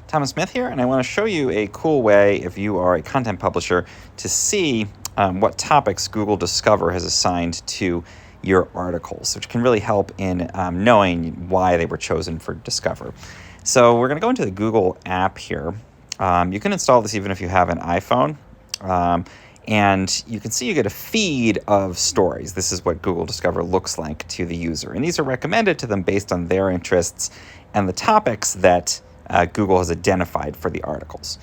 Thomas Smith here, and I want to show you a cool way, if you are a content publisher, to see what topics Google Discover has assigned to your articles, which can really help in knowing why they were chosen for Discover. So we're going to go into the Google app here. You can install this even if you have an iPhone. And you can see you get a feed of stories. This is what Google Discover looks like to the user. And these are recommended to them based on their interests and the topics that Google has identified for the articles.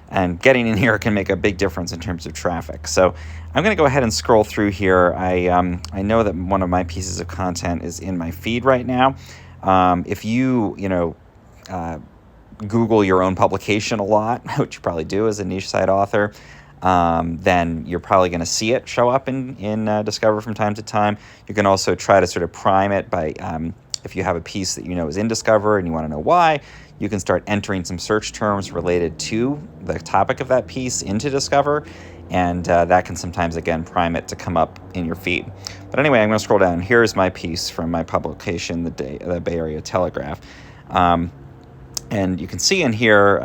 And getting in here can make a big difference in terms of traffic. So I'm going to go ahead and scroll through here. I know that one of my pieces of content is in my feed right now. If you Google your own publication a lot, which you probably do as a niche site author, then you're probably going to see it show up in Discover from time to time. You can also try to sort of prime it by, if you have a piece that you know is in Discover and you want to know why, you can start entering some search terms related to the topic of that piece into Discover, and that can sometimes, again, prime it to come up in your feed. But anyway, I'm going to scroll down. Here's my piece from my publication, the Bay Area Telegraph. And you can see in here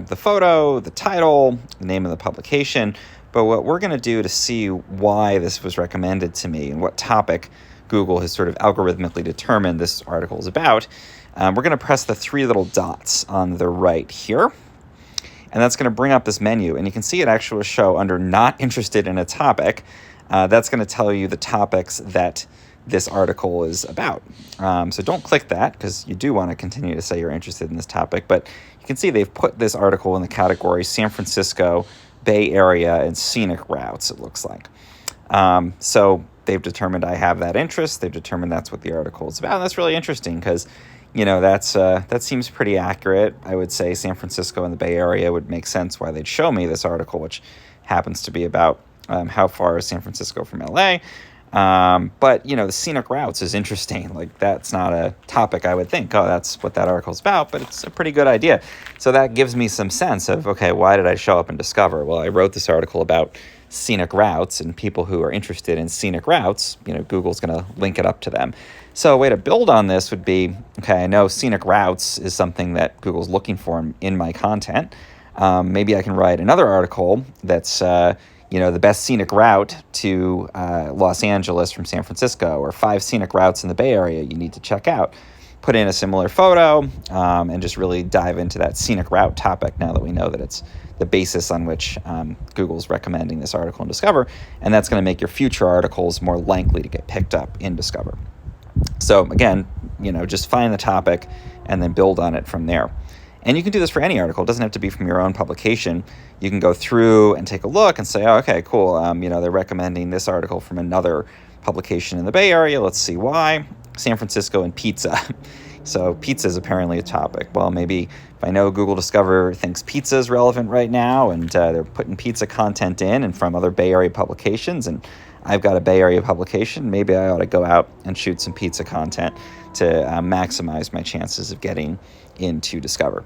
the photo, the title, the name of the publication. But what we're going to do to see why this was recommended to me and what topic Google has sort of algorithmically determined this article is about, we're going to press the three little dots on the right here. And that's going to bring up this menu. And you can see it actually will show under Not Interested in a Topic. That's going to tell you the topics that this article is about. So don't click that because you do want to continue to say you're interested in this topic. But you can see they've put this article in the category San Francisco, Bay Area, and scenic routes, it looks like. So they've determined I have that interest. They've determined that's what the article is about. And that's really interesting because, that seems pretty accurate. I would say San Francisco and the Bay Area would make sense why they'd show me this article, which happens to be about how far is San Francisco from LA. But, the scenic routes is interesting. Like, that's not a topic I would think, oh, that's what that article's about, but it's a pretty good idea. So that gives me some sense of, okay, why did I show up and Discover? Well, I wrote this article about scenic routes, and people who are interested in scenic routes, Google's going to link it up to them. So a way to build on this would be, okay, I know scenic routes is something that Google's looking for in my content. Maybe I can write another article that's, the best scenic route to Los Angeles from San Francisco, or 5 scenic routes in the Bay Area you need to check out. Put in a similar photo and just really dive into that scenic route topic now that we know that it's the basis on which Google's recommending this article in Discover. And that's going to make your future articles more likely to get picked up in Discover. So again, just find the topic and then build on it from there. And you can do this for any article. It doesn't have to be from your own publication. You can go through and take a look and say, oh, okay, cool. They're recommending this article from another publication in the Bay Area. Let's see why. San Francisco and pizza. So pizza is apparently a topic. Well, maybe if I know Google Discover thinks pizza is relevant right now, and they're putting pizza content in and from other Bay Area publications, and I've got a Bay Area publication, maybe I ought to go out and shoot some pizza content to maximize my chances of getting into Discover.